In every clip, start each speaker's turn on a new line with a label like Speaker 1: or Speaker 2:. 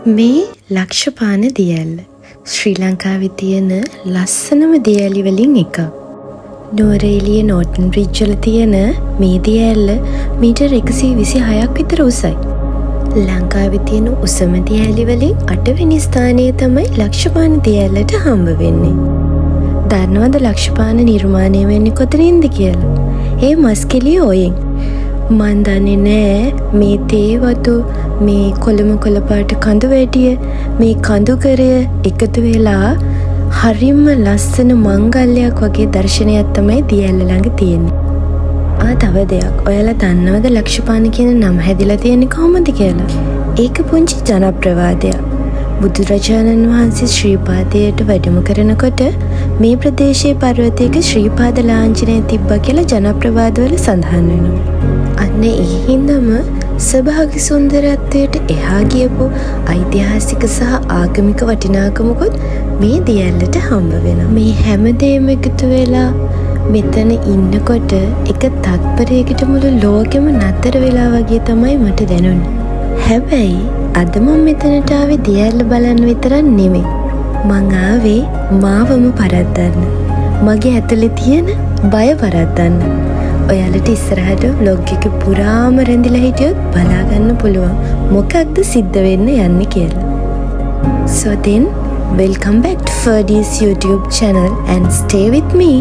Speaker 1: මේ ලක්ෂපාන දියැල්ල ශ්‍රී ලංකාවේ තියෙන ලස්සනම දියැලි වලින් එකක්. නෝරේලිය නෝටන් බ්‍රිජ් වල තියෙන මේ දියැල්ල මීටර් 126ක් විතර උසයි. ලංකාවේ තියෙන උසම දියැලි වලින් 8 වෙනි ස්ථානයේ තමයි ලක්ෂපාන දියැල්ලට හම්බ වෙන්නේ. දන්නවද ලක්ෂපාන නිර්මාණය වෙන්නේ කොතනින්ද කියලා? ඒ මස්කෙලිය ඔයෙන්. මන් දන්නේ නෑ මේ තේ වතු මේ කොළම කොළපාට කඳු වැටිය මේ කඳුකරය එකතු වෙලා හරිම ලස්සන මංගල්‍යයක් වගේ දර්ශනයක් තමයි දියැල්ල ළඟ තියෙන්නේ. තව දෙයක්, ඔයාලා දන්නවද ලක්ෂපාන කියන නම හැදිලා තියෙන්නේ කොහොමද කියලා? ඒක පුංචි ජනප්‍රවාදයක්. බුදුරජාණන් වහන්සේ ශ්‍රීපාදයට වැඩම කරනකොට මේ ප්‍රදේශයේ පර්වතයක ශ්‍රීපාද ලාංඡනය තිබ්බා කියලා ජනප්‍රවාදවල සඳහන් වෙනවා. අන්න ඒ හින්දාම ස්වභාවික සුන්දරත්වයට එහා ගියපු ඓතිහාසික සහ ආගමික වටිනාකමකුත් මේ දියැල්ලට හම්බ වෙනවා. මේ හැමදේම එකතු වෙලා මෙතන ඉන්නකොට එක තත්පරයකට මුළු ලෝකෙම නතර වෙලා වගේ තමයි මට දැනුනේ. හැබැයි අද මම මෙතනට ආවේ දියැල්ල බලන්න විතරක් නෙමෙයි. මං ආවේ මාවම පරද්දන්න. මගේ ඇතුලේ තියෙන බය පරද්දන්න. ඔයාලට ඉස්සරහට vlog එක පුරාම රැඳිලා හිටියොත් බලා ගන්න පුළුවන් මොකක්ද සිද්ධ වෙන්න යන්නේ කියලා. So then, welcome back to Ferdy's YouTube channel and stay with me.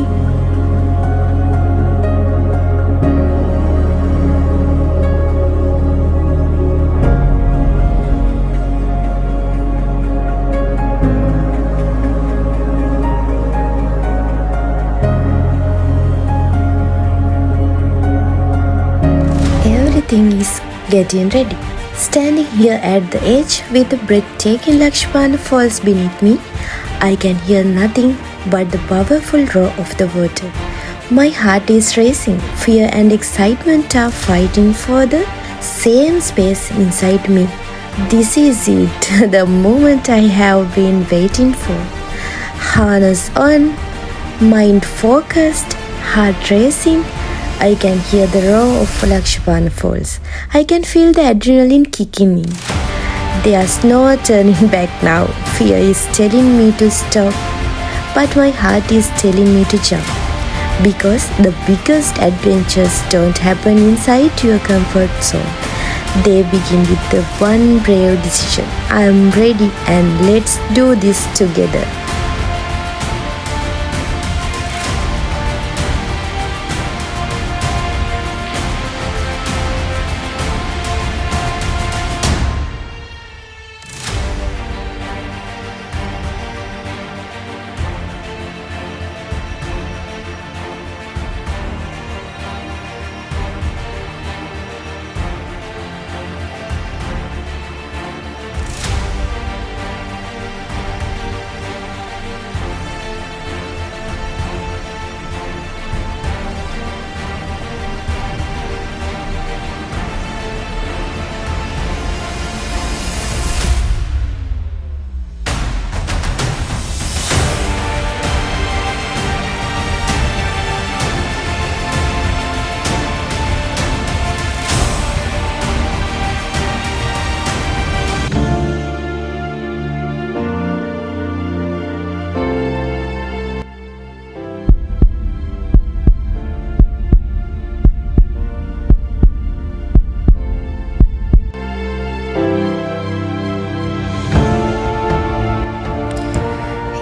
Speaker 1: Everything is getting ready. Standing here at the edge with the breathtaking Lakshmana Falls beneath me, I can hear nothing but the powerful roar of the water. My heart is racing. Fear and excitement are fighting for the same space inside me. This is it, the moment I have been waiting for. Harness on, mind focused, heart racing. I can hear the roar of Lakshmana Falls. I can feel the adrenaline kicking in. There's no turning back now. Fear is telling me to stop, but my heart is telling me to jump. Because the biggest adventures don't happen inside your comfort zone. They begin with the one brave decision. I'm ready and let's do this together.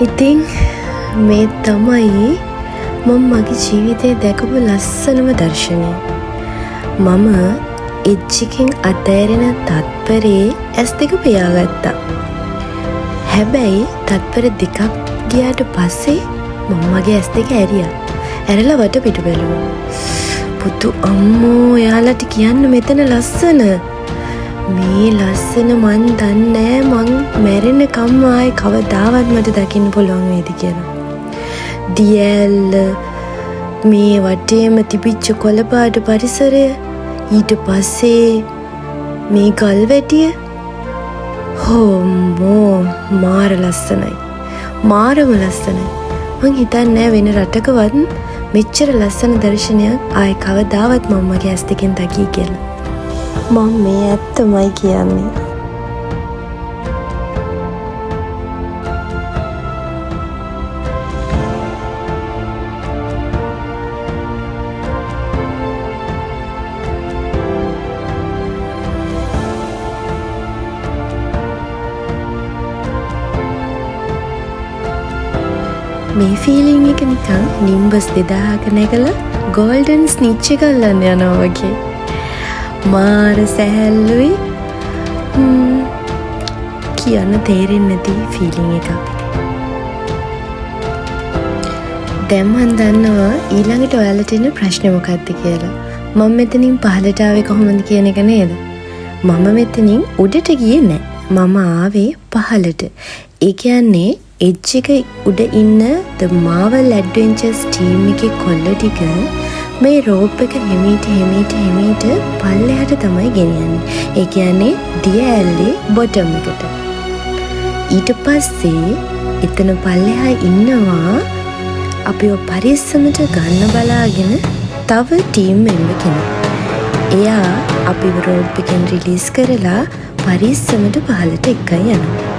Speaker 1: ඉතින් මේ තමයි මම මගේ ජීවිතේ දැකපු ලස්සනම දර්ශනය. මම edge එකෙන් අතෑරෙන තත්පරේ ඇස් දෙක පියාගත්තා. හැබැයි තත්පර දෙකක් ගියාට පස්සේ මම මගේ ඇස් දෙක ඇරියා. ඇරලා වටපිට බැලුවා. පුතු අම්මෝ, එයාලට කියන්න මෙතන ලස්සන. මේ ලස්සන මන් දන්නේ මං මැරෙනකම් ආයේ කවදාවත් මට දකින්න පුළුවන් වේද කියලා. දියැල්ල, මේ වටේම තිබිච්ච කොළපාට පරිසරය, ඊට පස්සේ මේ ගල් වැටිය. හොම්මෝ, මාර ලස්සනයි. මාරම ලස්සනයි. මං හිතන්නේ වෙන රටකවත් මෙච්චර ලස්සන දර්ශනයක් ආයේ කවදාවත් මම මගේ ඇස් දෙකෙන් දකී කියලා. මම මේ ඇත්තමයි කියන්නේ. මේ ෆීලිං එක නිකන් නිම්බස් 2000ක නැගලා ගෝල්ඩන් ස්නිච් එක අල්ලන්න යනවා වගේ. මාර සැහැල්ලුයි කියන්න තේරෙන්නේ නැති ෆීලිං එකක්. දැන් මන් දන්නවා ඊළඟට ඔයාලට එන ප්‍රශ්නේ මොකක්ද කියලා. මම මෙතනින් පහළට ආවේ කොහොමද කියන එක නේද? මම මෙතනින් උඩට ගියේ නැහැ. මම ආවේ පහළට. ඒ කියන්නේ එජ් එක උඩ ඉන්න The Marvel Adventures team එකේ කොල්ල ටික මේ රෝප් එක හිමීට පල්ලෙහාට තමයි ගෙනියන්නේ. ඒ කියන්නේ දිය ඇල්ලේ බොටම් එකට. ඊට පස්සේ එතන පල්ලෙහා ඉන්නවා අපිව පරිස්සමට ගන්න බලාගෙන තව ටීම් මෙම්බර් කෙනෙක්. එයා අපිව රෝප් එකෙන් රිලීස් කරලා පරිස්සමට පහළට එක්කයි යනවා.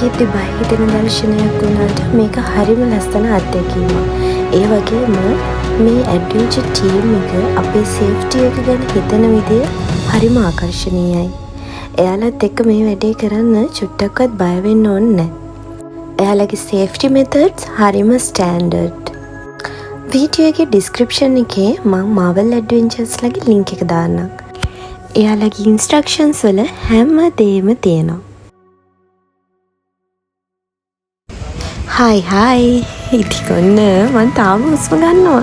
Speaker 1: දකිද්දි බය හිතෙන දර්ශනයක් වුණාට මේක හරිම ලස්සන අත්දැකීමක්. ඒ වගේම මේ ඇඩ්වෙන්චර් ටීම් එක අපේ සේෆ්ටි එක ගැන හිතන විදිය හරිම ආකර්ශනීයයි. එයාලත් එක්ක මේ වැඩේ කරන්න චුට්ටක්වත් බය වෙන්න ඕනේ නැහැ. එයාලගේ සේෆ්ටි මෙතඩ්ස් හරිම ස්ටෑන්ඩඩ්. වීඩියෝ එකේ ඩිස්ක්‍රිප්ෂන් එකේ මම Marvel Adventures ලගේ ලින්ක් එක දාන්නම්. එයාලගේ ඉන්ස්ට්‍රක්ෂන්ස් වල හැම දෙයක්ම තියෙනවා. හයි ඉතින් ඔන්න මම තාම හුස්ම ගන්නවා.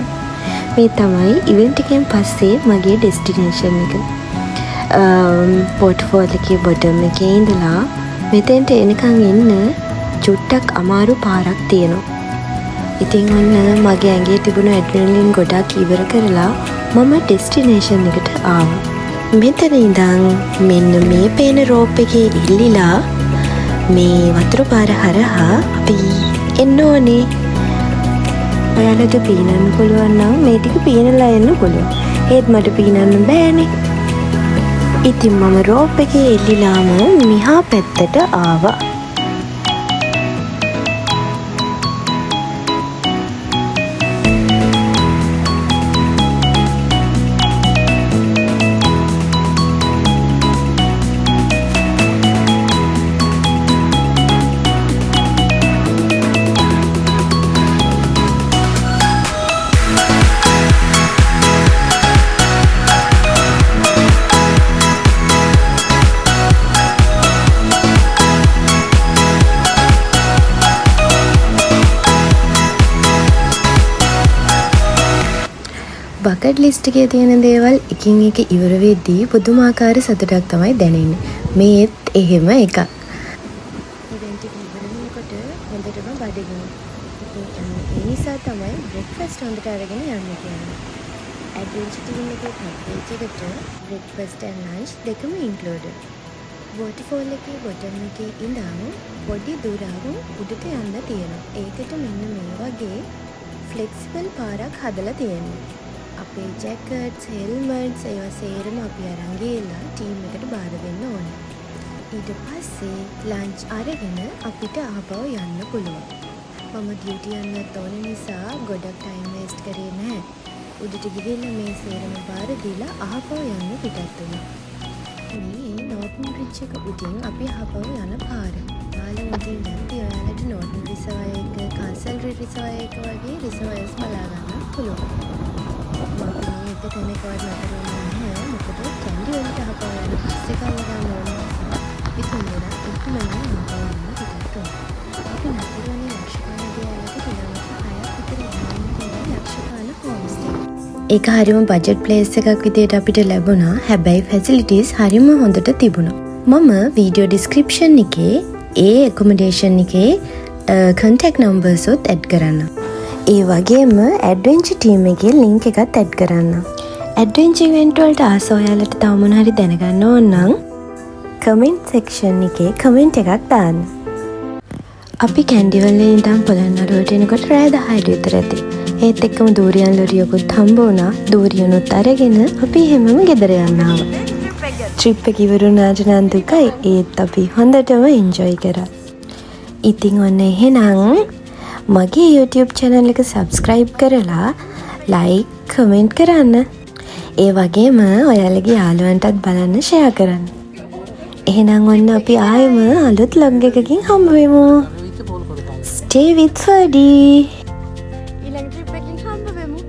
Speaker 1: මේ තමයි ඉවෙන්ට් එකෙන් පස්සේ මගේ ඩෙස්ටිනේෂන් එක. පෝට්ෆෝල් එකේ බොටම් එකේ ඉඳලා මෙතෙන්ට එනකන් එන්න චුට්ටක් අමාරු පාරක් තියෙනවා. ඉතින් ඔන්න මගේ ඇඟේ තිබුණු ඇඩ්‍රිනලින් ගොඩක් ඉවර කරලා මම ඩෙස්ටිනේෂන් එකට ආවා. මෙතන ඉඳන් මෙන්න මේ පේන රෝප් එකේ ඉල්ලිලා මේ වතුර පාර හරහා අපි එන්න ඕනේ. ඔයාලට පීනන්න පුළුවන් නම් මේ ටික පීනලා එන්න පුළුවන්. ඒත් මට පීනන්න බෑනේ. ඉතින් මම රෝප් එකේ එල්ලිලාම මිහා පැත්තට ආවා. බකට් ලිස්ට් එකේ තියෙන දේවල් එකින් එක ඉවර වෙද්දී පුදුමාකාර සතුටක් තමයි දැනෙන්නේ. මේත් එහෙම එකක්. ඉවෙන්ට් එක ඉවර වෙනකොට හොඳටම බඩගිනි. ඒ නිසා තමයි බ්‍රෙක්ෆාස්ට් හොඳට අරගෙන යන්න කියන්නේ. ඇඩ්වෙන්චර් ටීම් එකේ පැකේජ් එකට බ්‍රෙක්ෆාස්ට් and ලන්ච් දෙකම ඉන්ක්ලූඩඩ්. වෝටර්ෆෝල් එකේ බොටම් එකේ ඉඳන් පොඩි දුරක් උඩට යන්න තියෙනවා. ඒකට මෙන්න මේ වගේ ෆ්ලෙක්සිබල් පාරක් හදලා තියෙනවා. අපේ ජැකට්ස්, හෙල්මට්ස් ඒවා සේරම අපි අරන් ගිහලා ටීම් එකට බාර දෙන්න ඕනේ. ඊට පස්සේ ලන්ච් අරගෙන අපිට ආපහු යන්න පුළුවන්. මම ඩියුටි යන්නත් ඕන නිසා ගොඩක් ටයිම් වේස්ට් කරේ නැහැ. උඩට ගිහිල්ලා මේ සේරම බාර දීලා ආපහු යන්න පිටත් වුණා. මේ නෝටන් බ්‍රිජ් එක උඩින් අපි ආපහු යන පාර. ඔයාලා උඩින් දැක්කේ ඔයාලට නෝටන් රිසර්වයර් එක, කාසල් රිසර්වයර් එක වගේ රිසර්වයර්ස් බලා ගන්න පුළුවන්. එක තැනකවත් නතර වෙන්නේ නැහැ. මොකද කැන්ඩි වලට ආපහු යන බස් එක අල්ලගන්න ඕනේ. අපි තුන්දෙනා එකම ආපහු යන්න පිටත් වුණා. අපි නතර වෙන්නේ ලක්ෂපාන දියාලට කිලෝමීටර් 6ක් විතර යන්න ලක්ෂපාන හෝම්ස්ටේ. ඒක හරියම බජට් ප්ලේස් එකක් විදියට අපිට ලැබුණා. හැබැයි ෆැසිලිටිස් හරියම හොඳට තිබුණා. මම වීඩියෝ ඩිස්ක්‍රිප්ෂන් එකේ ඒ ඇකොමඩේෂන් එකේ කන්ටැක්ට් නම්බර්ස් උත් ඇඩ් කරන්න. ඒ වගේම ඇඩ්වෙන්චර් ටීම් එකේ ලින්ක් එකත් ඇඩ් කරන්න. ඇඩ්වෙන්චර් ඉවෙන්ට් වලට ආස ඔයාලට තව මොන හරි දැනගන්න ඕන නම් කමෙන්ට් සෙක්ෂන් එකේ කමෙන්ට් එකක් දාන්න. අපි කැන්ඩිවල්ලේ ඉඳන් පොළොන්නරුවට එනකොට රෑ 10ට විතර ඇති. ඒත් එක්කම දූරියන් ලොරියකුත් හම්බ වුණා. දූරියනුත් අරගෙන අපි හැමෝම ගෙදර යන්න ආවා. ට්‍රිප් එක ඉවර වුණාට නම් දුකයි. ඒත් අපි හොඳටම එන්ජොයි කරා. ඉතින් ඔන්න එහෙනම් මගේ YouTube channel එක subscribe කරලා like, comment කරන්න. ඒ වගේම ඔයාලගේ යාළුවන්ටත් බලන්න share කරන්න. එහෙනම් ඔන්න අපි ආයෙම අලුත් vlog එකකින් හම්බ වෙමු. Stay with Ferdy.
Speaker 2: ඊළඟ ට්‍රිප් එකකින් හම්බ වෙමු.